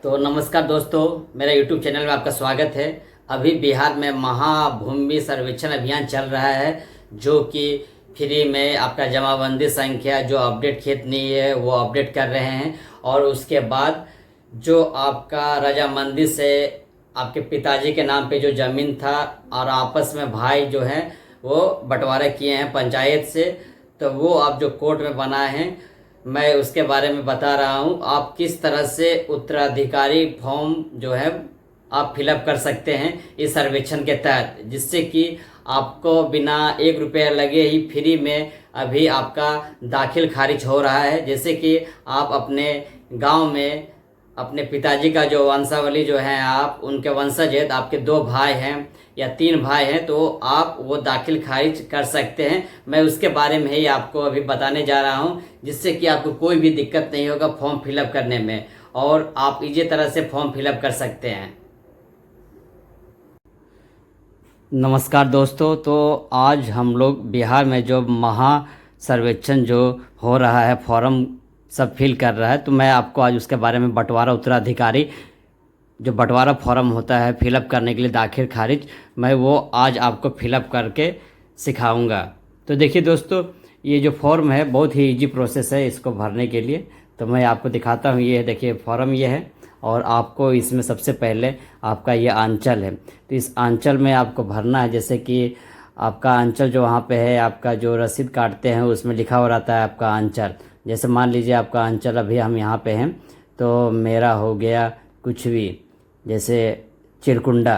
तो नमस्कार दोस्तों, मेरा YouTube चैनल में आपका स्वागत है। अभी बिहार में महाभूमि सर्वेक्षण अभियान चल रहा है, जो कि फ्री में आपका जमाबंदी संख्या जो अपडेट खेत नहीं है वो अपडेट कर रहे हैं। और उसके बाद जो आपका रजामंदी से आपके पिताजी के नाम पे जो ज़मीन था और आपस में भाई जो हैं वो बंटवारा किए हैं पंचायत से, तो वो आप जो कोर्ट में बनाए हैं, मैं उसके बारे में बता रहा हूँ। आप किस तरह से उत्तराधिकारी फॉर्म जो है आप फिलअप कर सकते हैं इस सर्वेक्षण के तहत, जिससे कि आपको बिना 1 रुपया लगे ही फ्री में अभी आपका दाखिल खारिज हो रहा है। जैसे कि आप अपने गांव में अपने पिताजी का जो वंशावली जो है, आप उनके वंशज हैं, तो आपके 2 भाई हैं या 3 भाई हैं, तो आप वो दाखिल खारिज कर सकते हैं। मैं उसके बारे में ही आपको अभी बताने जा रहा हूं, जिससे कि आपको कोई भी दिक्कत नहीं होगा फॉर्म फिलअप करने में, और आप इसी तरह से फॉर्म फिलअप कर सकते हैं। नमस्कार दोस्तों, तो आज हम लोग बिहार में जो महा सर्वेक्षण जो हो रहा है, फॉर्म सब फिल कर रहा है, तो मैं आपको आज उसके बारे में बंटवारा उत्तराधिकारी जो बंटवारा फॉर्म होता है फिलअप करने के लिए दाखिल खारिज, मैं वो आज आपको फिलअप करके सिखाऊंगा। तो देखिए दोस्तों, ये जो फॉर्म है बहुत ही इजी प्रोसेस है इसको भरने के लिए। तो मैं आपको दिखाता हूँ। ये देखिए फॉर्म ये है, और आपको इसमें सबसे पहले आपका ये अंचल है, तो इस अंचल में आपको भरना है। जैसे कि आपका अंचल जो वहाँ पे है, आपका जो रसीद काटते हैं उसमें लिखा हो रहता है आपका अंचल। जैसे मान लीजिए आपका अंचल, अभी हम यहाँ पे हैं, तो मेरा हो गया कुछ भी, जैसे चिरकुंडा,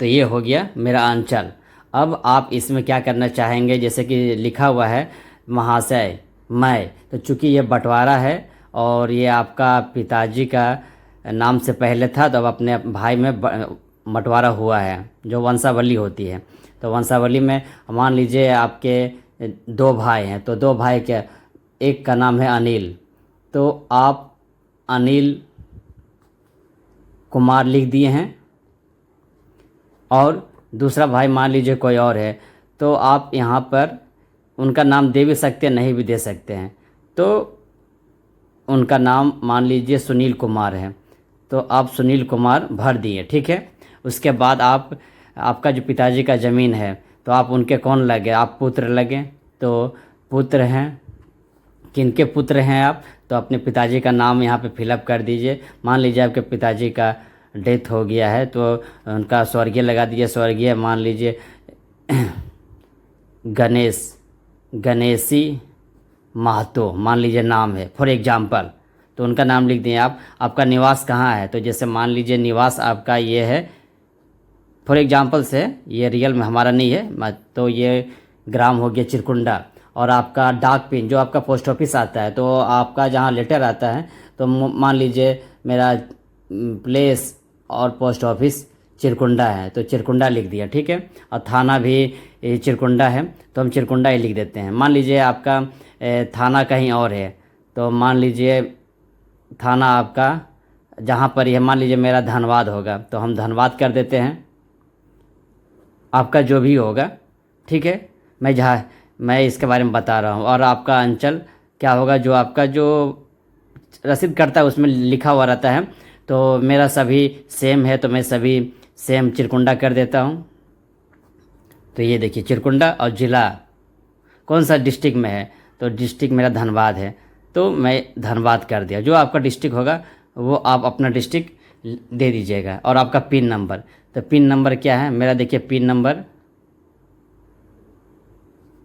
तो ये हो गया मेरा अंचल। अब आप इसमें क्या करना चाहेंगे, जैसे कि लिखा हुआ है महाशय मैं, तो चूँकि ये बंटवारा है और ये आपका पिताजी का नाम से पहले था, तो अब अपने भाई में बंटवारा हुआ है जो वंशावली होती है। तो वंशावली में मान लीजिए आपके 2 भाई हैं, तो 2 भाई के एक का नाम है अनिल, तो आप अनिल कुमार लिख दिए हैं। और दूसरा भाई मान लीजिए कोई और है, तो आप यहाँ पर उनका नाम दे भी सकते हैं, नहीं भी दे सकते हैं। तो उनका नाम मान लीजिए सुनील कुमार है, तो आप सुनील कुमार भर दिए, ठीक है। उसके बाद आपका जो पिताजी का ज़मीन है, तो आप उनके कौन लगे, आप पुत्र लगे, तो पुत्र हैं, किनके पुत्र हैं आप, तो अपने पिताजी का नाम यहाँ पे फिलअप कर दीजिए। मान लीजिए आपके पिताजी का डेथ हो गया है, तो उनका स्वर्गीय लगा दीजिए, स्वर्गीय मान लीजिए गणेशी महतो मान लीजिए नाम है फॉर एग्जाम्पल, तो उनका नाम लिख दिए आप। आपका निवास कहाँ है, तो जैसे मान लीजिए निवास आपका ये है, फॉर एग्जाम्पल से, ये रियल में हमारा नहीं है, तो ये ग्राम हो गया चिरकुंडा। और आपका डाक पिन जो आपका पोस्ट ऑफिस आता है, तो आपका जहाँ लेटर आता है, तो मान लीजिए मेरा प्लेस और पोस्ट ऑफिस चिरकुंडा है, तो चिरकुंडा लिख दिया, ठीक है। और थाना भी चिरकुंडा है, तो हम चिरकुंडा ही लिख देते हैं। मान लीजिए आपका थाना कहीं और है, तो मान लीजिए थाना आपका जहाँ पर यह, मान लीजिए मेरा धनबाद होगा, तो हम धनबाद कर देते हैं। आपका जो भी होगा, ठीक है, मैं इसके बारे में बता रहा हूँ। और आपका अंचल क्या होगा, जो आपका जो रसीद करता है उसमें लिखा हुआ रहता है, तो मेरा सभी सेम है, तो मैं सभी सेम चिरकुंडा कर देता हूँ। तो ये देखिए चिरकुंडा, और ज़िला कौन सा डिस्ट्रिक्ट में है, तो डिस्ट्रिक्ट मेरा धनबाद है, तो मैं धनबाद कर दिया। जो आपका डिस्ट्रिक्ट होगा वो आप अपना डिस्ट्रिक्ट दे दीजिएगा। और आपका पिन नंबर, तो पिन नंबर क्या है मेरा, देखिए पिन नंबर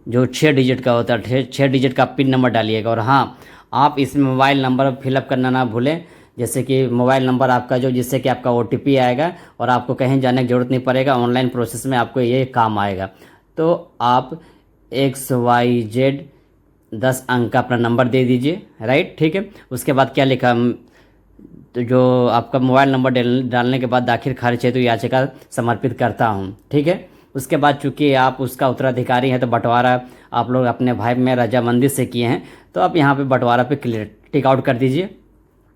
जो 6 डिजिट का होता है, 6 डिजिट का पिन नंबर डालिएगा। और हाँ, आप इसमें मोबाइल नंबर फिलअप करना ना भूलें। जैसे कि मोबाइल नंबर आपका जो, जिससे कि आपका OTP आएगा और आपको कहीं जाने की ज़रूरत नहीं पड़ेगा, ऑनलाइन प्रोसेस में आपको ये काम आएगा। तो आप XYZ 10 अंक का अपना नंबर दे दीजिए, राइट, ठीक है। उसके बाद क्या लिखा, तो जो आपका मोबाइल नंबर डालने के बाद दाखिल खारिज हेतु याचिका समर्पित करता हूँ, ठीक है। उसके बाद चूंकि आप उसका उत्तराधिकारी हैं, तो बंटवारा आप लोग अपने भाई में रजामंदी से किए हैं, तो आप यहाँ पे बंटवारा पे क्लियर टिक आउट कर दीजिए।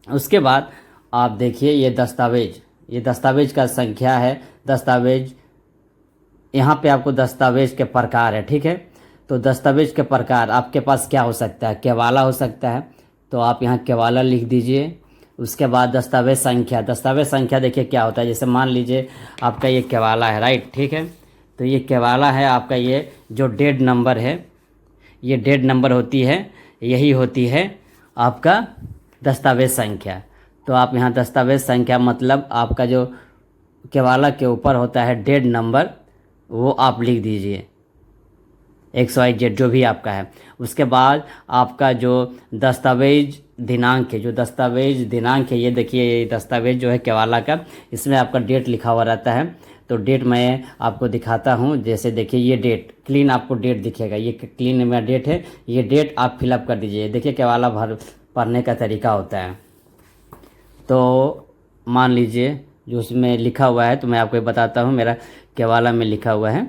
उसके बाद आप देखिए ये दस्तावेज का संख्या है, दस्तावेज यहाँ पे आपको दस्तावेज के प्रकार है, ठीक है। तो दस्तावेज के प्रकार आपके पास क्या हो सकता है, केवाला हो सकता है, तो आप यहाँ केवाला लिख दीजिए। उसके बाद दस्तावेज संख्या देखिए क्या होता है। जैसे मान लीजिए आपका ये केवाला है, राइट, ठीक है। तो ये केवाला है आपका, ये जो डेड नंबर है, ये डेड नंबर होती है, यही होती है आपका दस्तावेज संख्या। तो आप यहाँ दस्तावेज संख्या मतलब आपका जो केवाला के ऊपर होता है डेड नंबर, वो आप लिख दीजिए, XYZ जो भी आपका है। उसके बाद आपका जो दस्तावेज दिनांक है, ये देखिए, ये दस्तावेज जो है केवाला का, इसमें आपका डेट लिखा हुआ रहता है। तो डेट मैं आपको दिखाता हूँ। जैसे देखिए ये डेट, क्लीन आपको डेट दिखेगा, ये क्लीन में डेट है, ये डेट आप फिलअप कर दीजिए। देखिए केवाला भरने का तरीका होता है। तो मान लीजिए जो उसमें लिखा हुआ है, तो मैं आपको बताता हूँ, मेरा केवाला में लिखा हुआ है।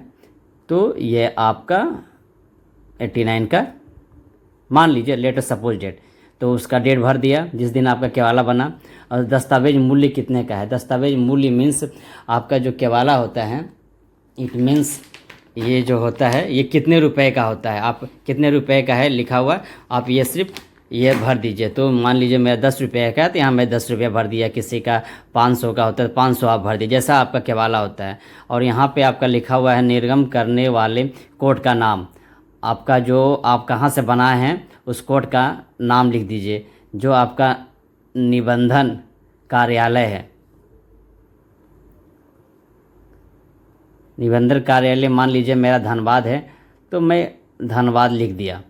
तो ये आपका 89 का मान लीजिए, लेटर सपोज डेट, तो उसका डेट भर दिया जिस दिन आपका केवाला बना। और दस्तावेज मूल्य कितने का है, दस्तावेज मूल्य मीन्स आपका जो केवाला होता है, इट मीन्स ये जो होता है ये कितने रुपए का होता है, आप कितने रुपए का है लिखा हुआ, आप ये सिर्फ ये भर दीजिए। तो मान लीजिए मेरा 10 रुपये का है, तो यहाँ मैं 10 रुपये भर दिया। किसी का 500 का होता है तो 500 आप भर दीजिए, जैसा आपका केवाला होता है। और यहाँ पे आपका लिखा हुआ है निर्गम करने वाले कोर्ट का नाम, आपका जो आप कहाँ से बनाए हैं उस कोर्ट का नाम लिख दीजिए, जो आपका निबंधन कार्यालय है। निबंधन कार्यालय मान लीजिए मेरा धनबाद है, तो मैं धनबाद लिख दिया।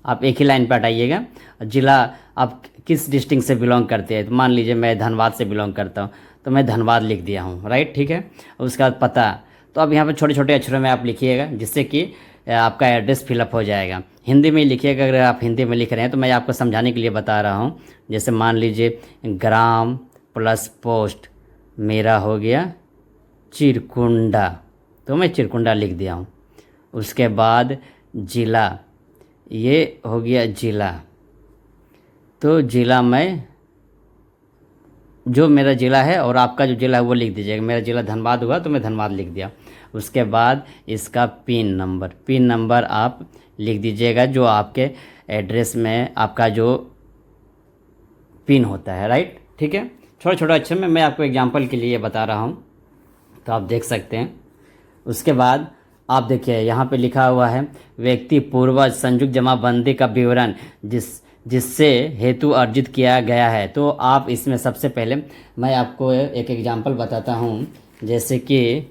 आप एक ही लाइन पर हटाइएगा। जिला आप किस डिस्ट्रिक्ट से बिलोंग करते हैं, तो मान लीजिए मैं धनबाद से बिलोंग करता हूँ, तो मैं धनबाद लिख दिया हूँ, राइट, ठीक है। उसके बाद पता, तो अब यहाँ पे छोटे छोटे अक्षरों में आप लिखिएगा, जिससे कि आपका एड्रेस फिलअप हो जाएगा। हिंदी में लिखिएगा, अगर आप हिंदी में लिख रहे हैं तो मैं आपको समझाने के लिए बता रहा हूँ। जैसे मान लीजिए ग्राम प्लस पोस्ट मेरा हो गया चिरकुंडा, तो मैं चिरकुंडा लिख दिया हूँ। उसके बाद जिला, ये हो गया जिला, तो जिला में जो मेरा ज़िला है और आपका जो ज़िला है वो लिख दीजिएगा। मेरा ज़िला धनबाद हुआ तो मैं धनबाद लिख दिया। उसके बाद इसका पिन नंबर आप लिख दीजिएगा, जो आपके एड्रेस में आपका जो पिन होता है, राइट, ठीक है। छोटा छोटा अक्षर में मैं आपको एग्जांपल के लिए बता रहा हूँ, तो आप देख सकते हैं। उसके बाद आप देखिए यहाँ पे लिखा हुआ है व्यक्ति पूर्वज संयुक्त जमाबंदी का विवरण जिससे हेतु अर्जित किया गया है। तो आप इसमें सबसे पहले मैं आपको एक एग्जांपल बताता हूँ। जैसे कि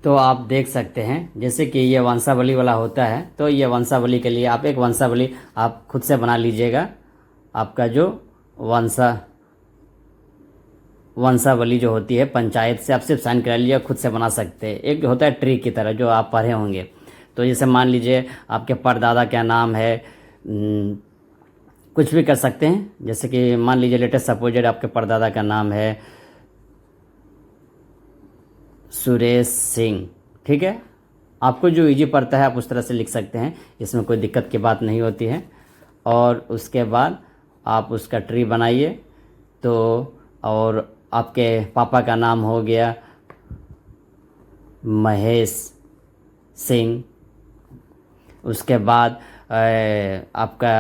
तो आप देख सकते हैं, जैसे कि ये वंशावली वाला होता है, तो ये वंशावली के लिए आप एक वंशावली आप खुद से बना लीजिएगा। आपका जो वंशावली जो होती है पंचायत से आप सिर्फ साइन करा लीजिए, खुद से बना सकते हैं। एक होता है ट्री की तरह जो आप पढ़े होंगे। तो जैसे मान लीजिए आपके परदादा क्या नाम है, कुछ भी कर सकते हैं। जैसे कि मान लीजिए लेटेस्ट सपोजेड आपके परदादा का नाम है सुरेश सिंह, ठीक है। आपको जो इजी पड़ता है आप उस तरह से लिख सकते हैं, इसमें कोई दिक्कत की बात नहीं होती है। और उसके बाद आप उसका ट्री बनाइए। तो और आपके पापा का नाम हो गया महेश सिंह। उसके बाद आपका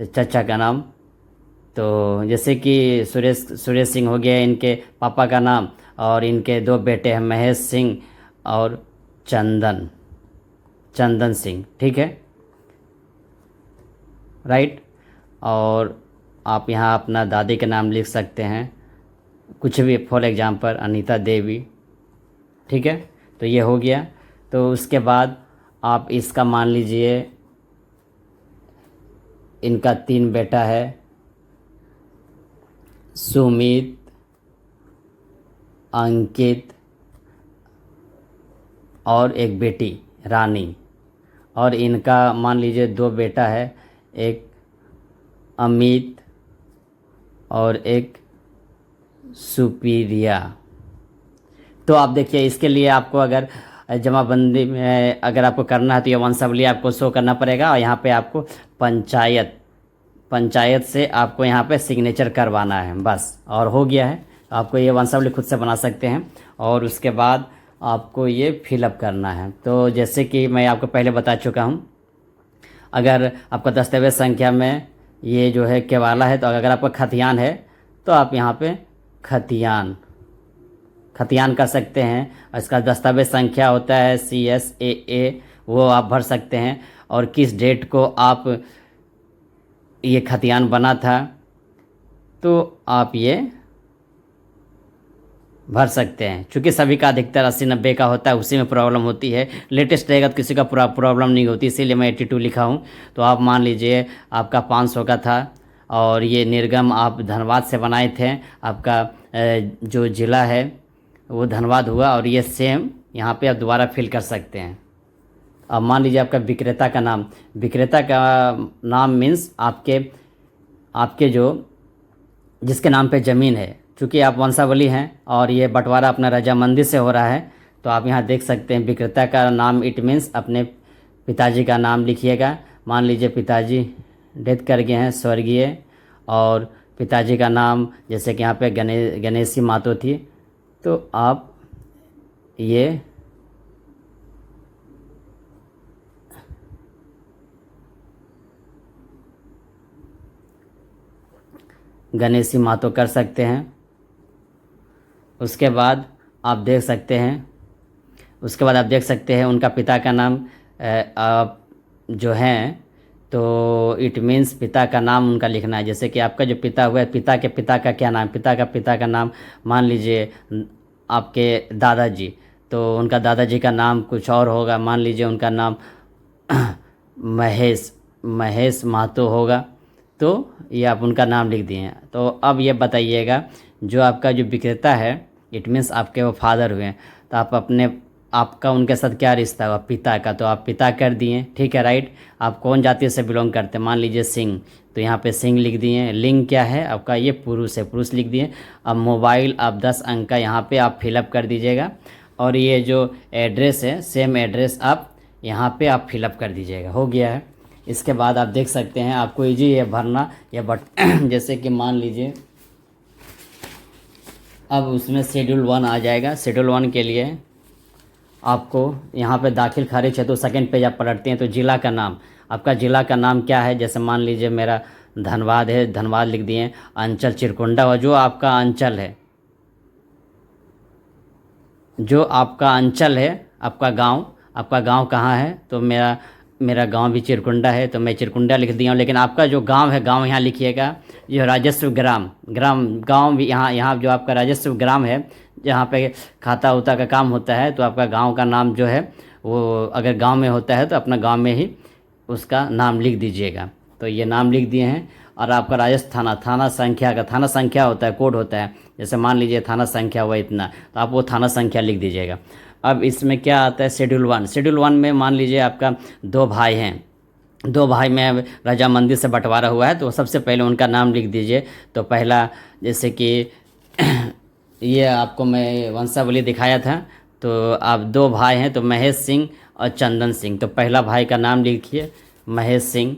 चचा का नाम, तो जैसे कि सुरेश सिंह हो गया इनके पापा का नाम, और इनके दो बेटे हैं महेश सिंह और चंदन सिंह, ठीक है, राइट। और आप यहाँ अपना दादी के नाम लिख सकते हैं, कुछ भी, फॉर एग्जांपल अनीता देवी, ठीक है। तो ये हो गया। तो उसके बाद आप इसका मान लीजिए इनका 3 बेटा है, सुमित, अंकित और एक बेटी रानी। और इनका मान लीजिए 2 बेटा है, एक अमित और एक सुपीरिया। तो आप देखिए इसके लिए आपको अगर जमाबंदी में अगर आपको करना है तो ये वंशावली आपको शो करना पड़ेगा। और यहाँ पे आपको पंचायत से आपको यहाँ पे सिग्नेचर करवाना है, बस, और हो गया है। आपको ये वंशावली खुद से बना सकते हैं। और उसके बाद आपको ये फिलअप करना है। तो जैसे कि मैं आपको पहले बता चुका हूँ, अगर आपका दस्तावेज संख्या में ये जो है केवाला है, तो अगर आपका खतियान है तो आप यहाँ पे खतियान खतियान कर सकते हैं। और इसका दस्तावेज संख्या होता है CSAA, वो आप भर सकते हैं। और किस डेट को आप ये खतियान बना था तो आप ये भर सकते हैं। चूँकि सभी का अधिकतर 80-90 का होता है, उसी में प्रॉब्लम होती है। लेटेस्ट रहेगा तो किसी का प्रॉब्लम नहीं होती, इसीलिए मैं 82 लिखा हूँ। तो आप मान लीजिए आपका 500 का था और ये निर्गम आप धनबाद से बनाए थे। आपका जो ज़िला है वो धनबाद हुआ, और ये सेम यहाँ पे आप दोबारा फिल कर सकते हैं। अब मान लीजिए आपका विक्रेता का नाम, विक्रेता का नाम मीन्स आपके जो जिसके नाम पे ज़मीन है। चूँकि आप वंशावली हैं और ये बंटवारा अपना रजामंदी से हो रहा है, तो आप यहाँ देख सकते हैं विक्रेता का नाम, इट मीन्स अपने पिताजी का नाम लिखिएगा। मान लीजिए पिताजी डेथ कर गए हैं, स्वर्गीय, और पिताजी का नाम जैसे कि यहाँ पे गणेशी मातो थी, तो आप ये गणेशी मातो कर सकते हैं। उसके बाद आप देख सकते हैं उनका पिता का नाम आप जो हैं, तो इट मीन्स पिता का नाम उनका लिखना है। जैसे कि आपका जो पिता हुआ है, पिता के पिता का क्या नाम, पिता का नाम मान लीजिए आपके दादाजी, तो उनका दादाजी का नाम कुछ और होगा। मान लीजिए उनका नाम महेश महतो होगा, तो ये आप उनका नाम लिख दिए हैं। तो अब ये बताइएगा, जो आपका जो विक्रेता है, इट मीन्स आपके वो फादर हुए हैं, तो आपका उनके साथ क्या रिश्ता हुआ, पिता का, तो आप पिता कर दिए, ठीक है, राइट। आप कौन जाति से बिलोंग करते हैं, मान लीजिए सिंह, तो यहाँ पे सिंह लिख दिए। लिंग क्या है आपका, ये पुरुष है, पुरुष लिख दिए। अब मोबाइल आप 10 अंक का यहाँ पे आप फिलअप कर दीजिएगा। और ये जो एड्रेस है, सेम एड्रेस आप यहाँ पे आप फिलअप कर दीजिएगा। हो गया है। इसके बाद आप देख सकते हैं आपको ये ये भरना, ये जैसे कि मान लीजिए अब उसमें शेड्यूल 1 आ जाएगा। शेड्यूल 1 के लिए आपको यहाँ पे दाखिल खारिज है, तो सेकंड पेज आप पलटते हैं, तो ज़िला का नाम, आपका ज़िला का नाम क्या है। जैसे मान लीजिए मेरा धनबाद है, धनबाद लिख दिए। अंचल चिरकुंडा हुआ, जो आपका अंचल है, जो आपका अंचल है, आपका गांव कहाँ है, तो मेरा गांव भी चिरकुंडा है, तो मैं चिरकुंडा लिख दिया हूँ। लेकिन आपका जो गांव है, गांव यहाँ लिखिएगा। जो राजस्व ग्राम गांव भी यहाँ जो आपका राजस्व ग्राम है, जहाँ पे खाता उता का काम होता है, तो आपका गांव का नाम जो है वो अगर गांव में होता है तो अपना गांव में ही उसका नाम लिख दीजिएगा। तो ये नाम लिख दिए हैं। और आपका राजस्थान थाना संख्या होता है, कोड होता है। जैसे मान लीजिए थाना संख्या हुआ इतना, तो आप वो थाना संख्या लिख दीजिएगा। अब इसमें क्या आता है, शेड्यूल 1 में मान लीजिए आपका 2 भाई हैं, 2 भाई में रजामंदी से बंटवारा हुआ है, तो सबसे पहले उनका नाम लिख दीजिए। तो पहला जैसे कि ये आपको मैं वंशावली दिखाया था, तो आप 2 भाई हैं, तो महेश सिंह और चंदन सिंह, तो पहला भाई का नाम लिखिए महेश सिंह।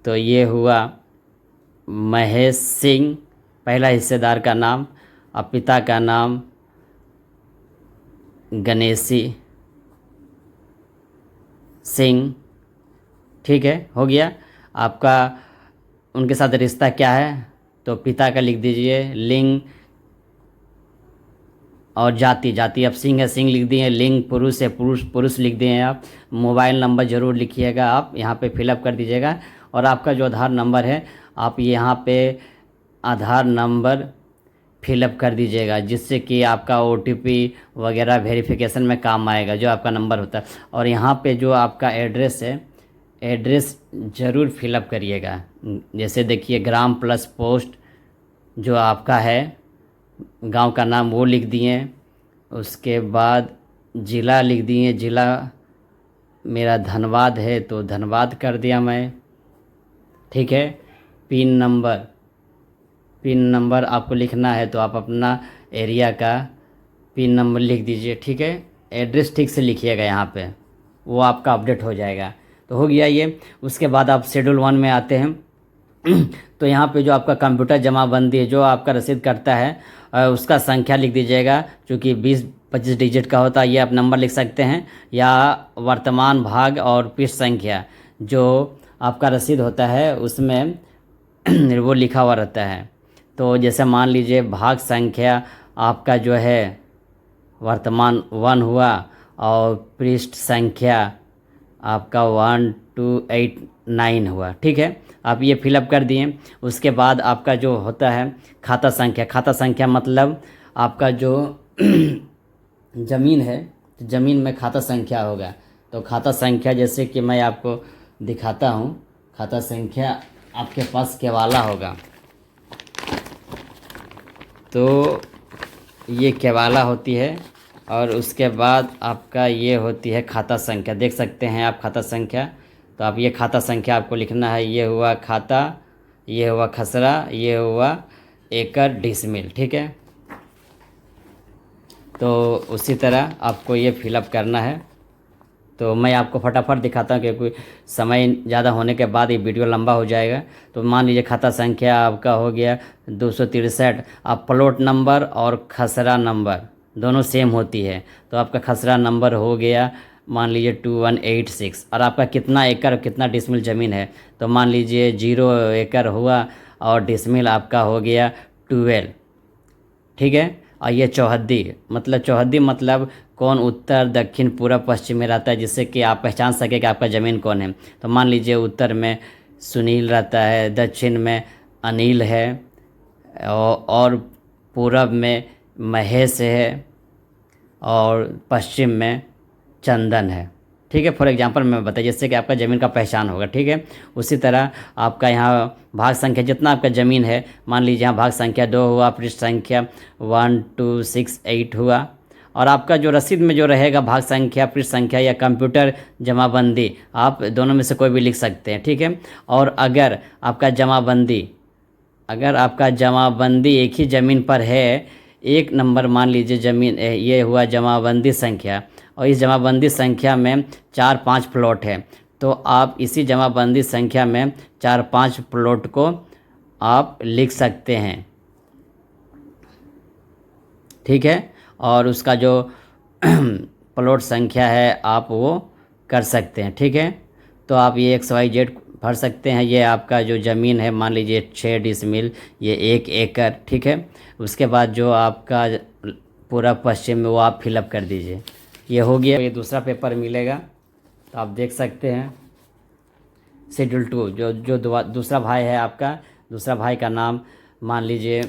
तो ये हुआ महेश सिंह, पहला हिस्सेदार का नाम। और पिता का नाम गणेशी सिंह, ठीक है, हो गया। आपका उनके साथ रिश्ता क्या है, तो पिता का लिख दीजिए। लिंग और जाति अब सिंह है, सिंह लिख दिए। लिंग पुरुष है, पुरुष लिख दिए आप। मोबाइल नंबर ज़रूर लिखिएगा, आप यहाँ पे फिलअप कर दीजिएगा। और आपका जो आधार नंबर है, आप यहाँ पे आधार नंबर फिलअप कर दीजिएगा, जिससे कि आपका OTP वगैरह वेरिफिकेशन में काम आएगा, जो आपका नंबर होता है। और यहाँ पे जो आपका एड्रेस है, एड्रेस ज़रूर फिलअप करिएगा। जैसे देखिए ग्राम प्लस पोस्ट जो आपका है, गांव का नाम वो लिख दिए। उसके बाद ज़िला लिख दिए, ज़िला मेरा धनबाद है, तो धनबाद कर दिया मैं, ठीक है। पिन नंबर आपको लिखना है, तो आप अपना एरिया का पिन नंबर लिख दीजिए, ठीक है। एड्रेस ठीक से लिखिएगा यहाँ पे, वो आपका अपडेट हो जाएगा। तो हो गया ये। उसके बाद आप शेड्यूल 1 में आते हैं। तो यहाँ पे जो आपका कंप्यूटर जमाबंदी है, जो आपका रसीद करता है, उसका संख्या लिख दीजिएगा। चूँकि 20-25 डिजिट का होता है, ये आप नंबर लिख सकते हैं, या वर्तमान भाग और पृष्ठ संख्या। जो आपका रसीद होता है उसमें वो लिखा हुआ रहता है। तो जैसे मान लीजिए भाग संख्या आपका जो है वर्तमान 1 हुआ और पृष्ठ संख्या आपका 1289 हुआ, ठीक है। आप ये फिलअप कर दिए। उसके बाद आपका जो होता है खाता संख्या, खाता संख्या मतलब आपका जो ज़मीन है, तो ज़मीन में खाता संख्या होगा। तो खाता संख्या जैसे कि मैं आपको दिखाता हूँ, खाता संख्या आपके पास केवाला होगा। तो ये केवाला होती है और उसके बाद आपका ये होती है खाता संख्या, देख सकते हैं आप खाता संख्या। तो आप ये खाता संख्या आपको लिखना है। ये हुआ खाता, ये हुआ खसरा, ये हुआ एकड़ डिसमिल, ठीक है। तो उसी तरह आपको ये फिलअप करना है। तो मैं आपको फटाफट दिखाता हूँ क्योंकि समय ज़्यादा होने के बाद ये वीडियो लंबा हो जाएगा। तो मान लीजिए खाता संख्या आपका हो गया 263। आप प्लॉट नंबर और खसरा नंबर दोनों सेम होती है। तो आपका खसरा नंबर हो गया मान लीजिए 2186। और आपका कितना एकड़ कितना डिसमिल ज़मीन है, तो मान लीजिए 0 एकड़ हुआ और डिसमिल आपका हो गया 12, ठीक है। और ये चौहद्दी मतलब कौन उत्तर दक्षिण पूर्व पश्चिम में रहता है, जिससे कि आप पहचान सके कि आपका ज़मीन कौन है। तो मान लीजिए उत्तर में सुनील रहता है, दक्षिण में अनिल है और पूरब में महेश है और पश्चिम में चंदन है, ठीक है। फॉर एग्जांपल मैं बताइए जिससे कि आपका ज़मीन का पहचान होगा, ठीक है। उसी तरह आपका यहाँ भाग संख्या जितना आपका ज़मीन है, मान लीजिए यहाँ भाग संख्या 2 हुआ, पृष्ठ संख्या 1268 हुआ। और आपका जो रसीद में जो रहेगा भाग संख्या, पृष्ठ संख्या या कंप्यूटर जमाबंदी, आप दोनों में से कोई भी लिख सकते हैं, ठीक है। और अगर आपका जमाबंदी एक ही ज़मीन पर है, एक नंबर मान लीजिए ज़मीन, ये हुआ जमाबंदी संख्या, और इस जमाबंदी संख्या में 4-5 प्लॉट है, तो आप इसी जमाबंदी संख्या में 4-5 प्लॉट को आप लिख सकते हैं, ठीक है। और उसका जो प्लॉट संख्या है आप वो कर सकते हैं, ठीक है। तो आप ये XYZ भर सकते हैं। ये आपका जो ज़मीन है मान लीजिए 6 डिसमिल, ये 1 एकड़, ठीक है। उसके बाद जो आपका पूरा पश्चिम में वो आप फिलअप कर दीजिए। ये हो गया। ये दूसरा पेपर मिलेगा तो आप देख सकते हैं। शेड्यूल 2 जो दूसरा भाई है आपका, दूसरा भाई का नाम मान लीजिए,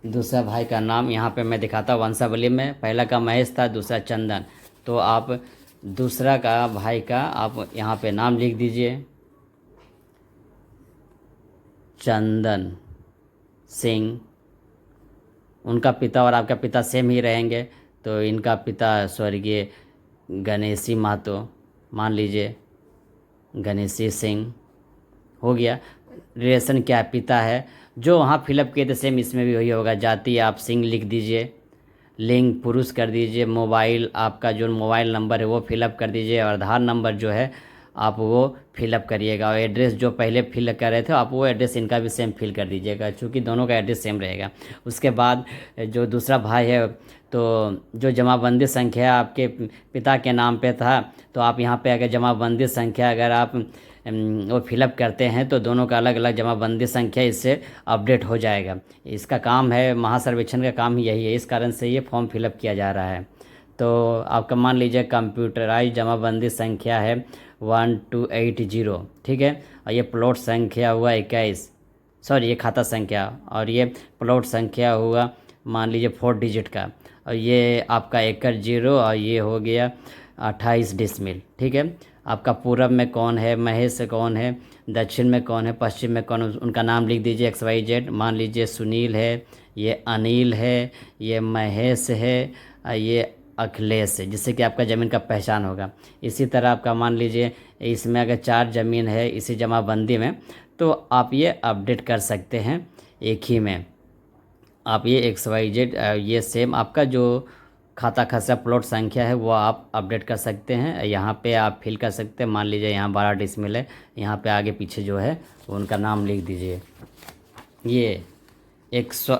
दूसरा भाई का नाम यहाँ पे मैं दिखाता हूँ वंशावली में। पहला का महेश था, दूसरा चंदन। तो आप दूसरा का भाई का आप यहाँ पे नाम लिख दीजिए, चंदन सिंह। उनका पिता और आपका पिता सेम ही रहेंगे, तो इनका पिता स्वर्गीय गणेशी महतो, मान लीजिए गणेशी सिंह। हो गया। रिलेशन क्या है, पिता है। जो वहाँ फिलअप किए थे सेम इसमें भी वही होगा। जाति आप सिंह लिख दीजिए, लिंग पुरुष कर दीजिए, मोबाइल आपका जो मोबाइल नंबर है वो फिलअप कर दीजिए, और आधार नंबर जो है आप वो फिलअप करिएगा। और एड्रेस जो पहले फिल कर रहे थे आप वो एड्रेस इनका भी सेम फिल कर दीजिएगा, क्योंकि दोनों का एड्रेस सेम रहेगा। उसके बाद जो दूसरा भाई है, तो जो जमाबंदी संख्या आपके पिता के नाम पे था, तो आप यहाँ पे अगर जमाबंदी संख्या अगर आप वो फिलअप करते हैं तो दोनों का अलग अलग जमाबंदी संख्या इससे अपडेट हो जाएगा। इसका काम है, महासर्वेक्षण का काम ही यही है, इस कारण से ये फॉर्म फिलअप किया जा रहा है। तो आपका मान लीजिए कंप्यूटराइज जमाबंदी संख्या है 1280, ठीक है। और ये प्लॉट संख्या हुआ 21, सॉरी ये खाता संख्या, और ये प्लॉट संख्या हुआ मान लीजिए 4 डिजिट का, और ये आपका एकड़ 0, और ये हो गया 28 डिसमिल, ठीक है। आपका पूरब में कौन है, महेश कौन है, दक्षिण में कौन है, पश्चिम में कौन है, उनका नाम लिख दीजिए XYZ। मान लीजिए सुनील है, ये अनिल है, ये महेश है, ये अखिलेश है, जिससे कि आपका ज़मीन का पहचान होगा। इसी तरह आपका मान लीजिए इसमें अगर 4 ज़मीन है इसी जमाबंदी में, तो आप ये अपडेट कर सकते हैं एक ही में। आप ये XYZ ये सेम आपका जो खाता खसरा प्लॉट संख्या है वो आप अपडेट कर सकते हैं। यहाँ पे आप फिल कर सकते हैं। मान लीजिए यहाँ 12 डिसमिल है, यहाँ पे आगे पीछे जो है वो उनका नाम लिख दीजिए। ये एक स्व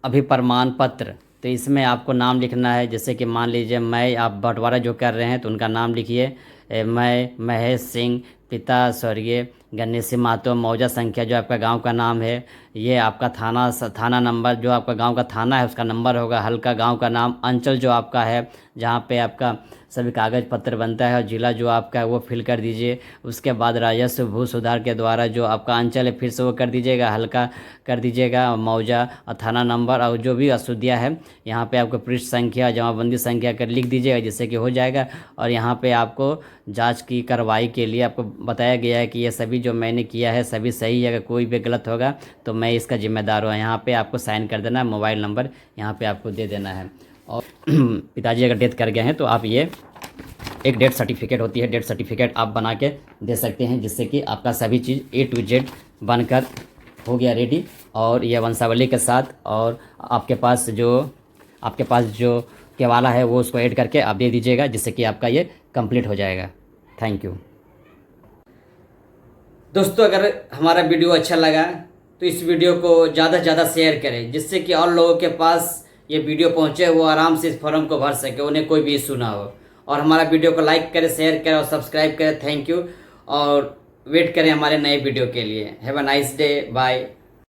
अभिप्रमाण पत्र, तो इसमें आपको नाम लिखना है। जैसे कि मान लीजिए मैं, आप बंटवारा जो कर रहे हैं तो उनका नाम लिखिए, मैं महेश सिंह पिता स्वर्गीय गणेश सिंह महतो, मौजा संख्या जो आपका गांव का नाम है, ये आपका थाना नंबर जो आपका गांव का थाना है उसका नंबर होगा, हल्का गांव का नाम, अंचल जो आपका है जहां पे आपका सभी कागज़ पत्र बनता है, और ज़िला जो आपका है वो फिल कर दीजिए। उसके बाद राजस्व भू सुधार के द्वारा जो आपका अंचल है फिर से वो कर दीजिएगा, हल्का कर दीजिएगा, मौजा और थाना नंबर, और जो भी अशुद्धियाँ है यहाँ पे आपको पृष्ठ संख्या जमाबंदी संख्या कर लिख दीजिएगा, जिससे कि हो जाएगा। और यहाँ पे आपको जांच की कार्रवाई के लिए आपको बताया गया है कि ये सभी जो मैंने किया है सभी सही है, अगर कोई भी गलत होगा तो मैं इसका जिम्मेदार हूँ। यहाँ पे आपको साइन कर देना है, मोबाइल नंबर यहाँ पे आपको दे देना है। और पिताजी अगर डेथ कर गए हैं तो आप ये एक डेथ सर्टिफिकेट होती है, डेथ सर्टिफिकेट आप बना के दे सकते हैं, जिससे कि आपका सभी चीज़ A to Z बनकर हो गया रेडी। और यह वंशावली के साथ, और आपके पास जो केवाला है वो उसको ऐड करके आप दे दीजिएगा, जिससे कि आपका ये कंप्लीट हो जाएगा। थैंक यू दोस्तों। अगर हमारा वीडियो अच्छा लगा तो इस वीडियो को ज़्यादा से ज़्यादा शेयर करें, जिससे कि और लोगों के पास ये वीडियो पहुँचे, वो आराम से इस फॉर्म को भर सके, उन्हें कोई भी इशू ना हो। और हमारा वीडियो को लाइक करें, शेयर करें और सब्सक्राइब करें। थैंक यू, और वेट करें हमारे नए वीडियो के लिए। Have a nice day, bye.